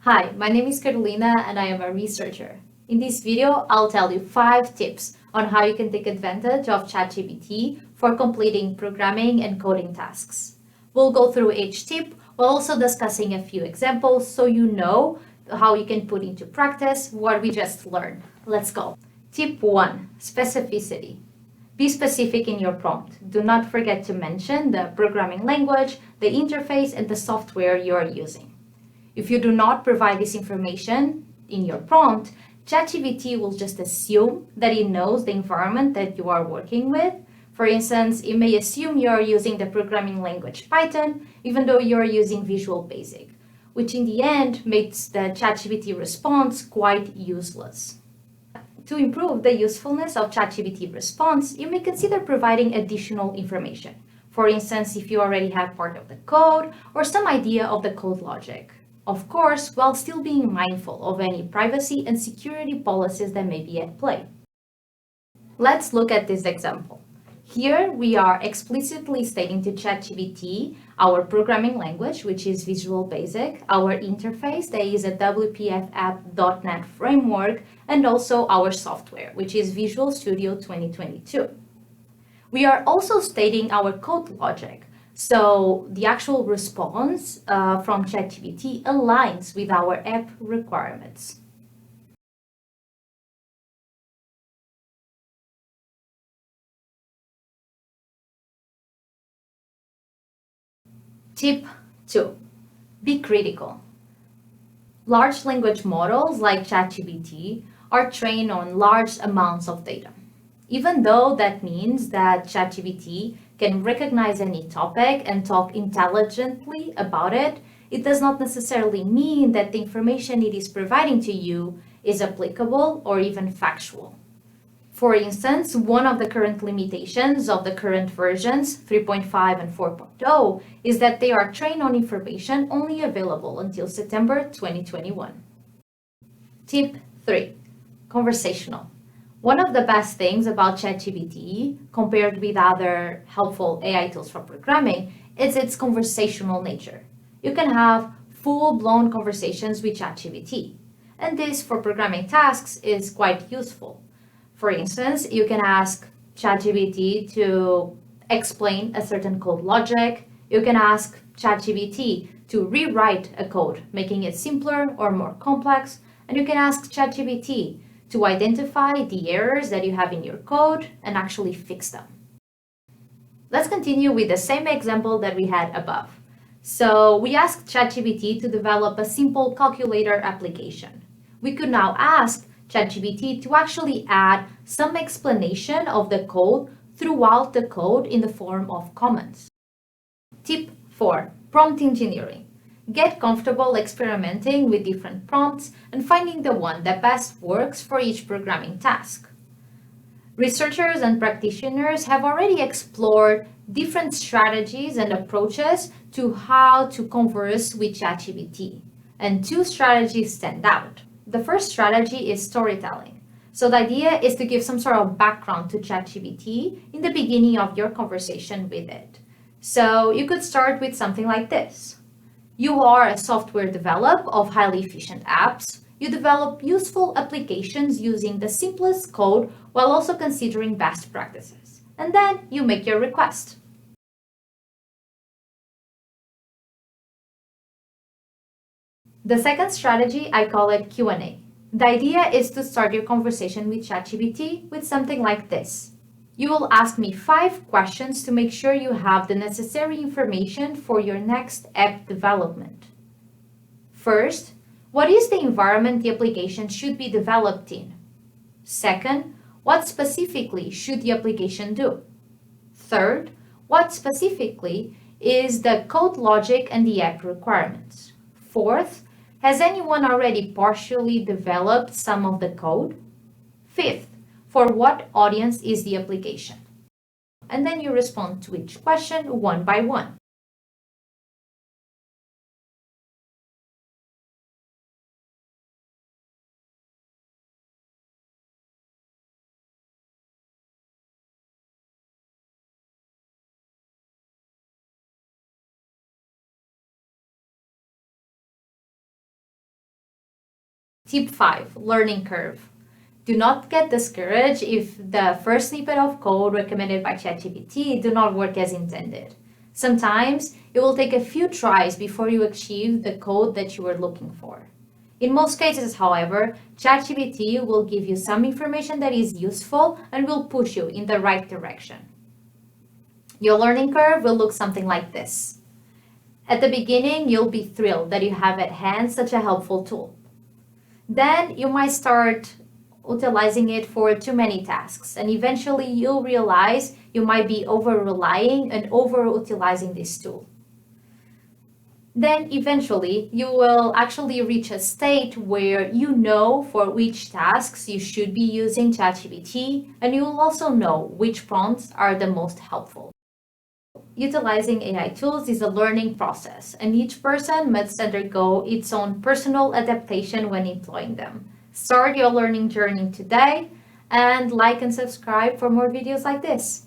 Hi, my name is Carolina and I am a researcher. In this video, I'll tell you 5 tips on how you can take advantage of ChatGPT for completing programming and coding tasks. We'll go through each tip while also discussing a few examples so you know how you can put into practice what we just learned. Let's go. Tip 1. Specificity. Be specific in your prompt. Do not forget to mention the programming language, the interface, and the software you are using. If you do not provide this information in your prompt, ChatGPT will just assume that it knows the environment that you are working with. For instance, it may assume you are using the programming language Python, even though you are using Visual Basic, which in the end makes the ChatGPT response quite useless. To improve the usefulness of ChatGPT response, you may consider providing additional information. For instance, if you already have part of the code or some idea of the code logic. Of course, while still being mindful of any privacy and security policies that may be at play. Let's look at this example. Here we are explicitly stating to ChatGPT our programming language, which is Visual Basic, our interface, that is a WPF app.NET framework, and also our software, which is Visual Studio 2022. We are also stating our code logic, so the actual response from ChatGPT aligns with our app requirements. Tip 2. Be critical. Large language models like ChatGPT are trained on large amounts of data. Even though that means that ChatGPT can recognize any topic and talk intelligently about it, it does not necessarily mean that the information it is providing to you is applicable or even factual. For instance, one of the current limitations of the current versions, 3.5 and 4.0, is that they are trained on information only available until September 2021. Tip 3. Conversational. One of the best things about ChatGPT, compared with other helpful AI tools for programming, is its conversational nature. You can have full-blown conversations with ChatGPT, and this for programming tasks is quite useful. For instance, you can ask ChatGPT to explain a certain code logic. You can ask ChatGPT to rewrite a code, making it simpler or more complex. And you can ask ChatGPT to identify the errors that you have in your code and actually fix them. Let's continue with the same example that we had above. So we asked ChatGPT to develop a simple calculator application. We could now ask ChatGPT to actually add some explanation of the code throughout the code in the form of comments. Tip 4. Prompt engineering. Get comfortable experimenting with different prompts and finding the one that best works for each programming task. Researchers and practitioners have already explored different strategies and approaches to how to converse with ChatGPT, and 2 strategies stand out. The first strategy is storytelling. So the idea is to give some sort of background to ChatGPT in the beginning of your conversation with it. So you could start with something like this. You are a software developer of highly efficient apps. You develop useful applications using the simplest code while also considering best practices. And then you make your request. The second strategy, I call it Q&A. The idea is to start your conversation with ChatGPT with something like this. You will ask me 5 questions to make sure you have the necessary information for your next app development. First, what is the environment the application should be developed in? Second, what specifically should the application do? Third, what specifically is the code logic and the app requirements? Fourth, has anyone already partially developed some of the code? Fifth, for what audience is the application? And then you respond to each question one by one. Tip 5, learning curve. Do not get discouraged if the first snippet of code recommended by ChatGPT do not work as intended. Sometimes it will take a few tries before you achieve the code that you were looking for. In most cases, however, ChatGPT will give you some information that is useful and will push you in the right direction. Your learning curve will look something like this. At the beginning, you'll be thrilled that you have at hand such a helpful tool. Then you might start utilizing it for too many tasks, and eventually you'll realize you might be over-relying and over-utilizing this tool. Then eventually you will actually reach a state where you know for which tasks you should be using ChatGPT, and you will also know which prompts are the most helpful. Utilizing AI tools is a learning process, and each person must undergo its own personal adaptation when employing them. Start your learning journey today, and like and subscribe for more videos like this.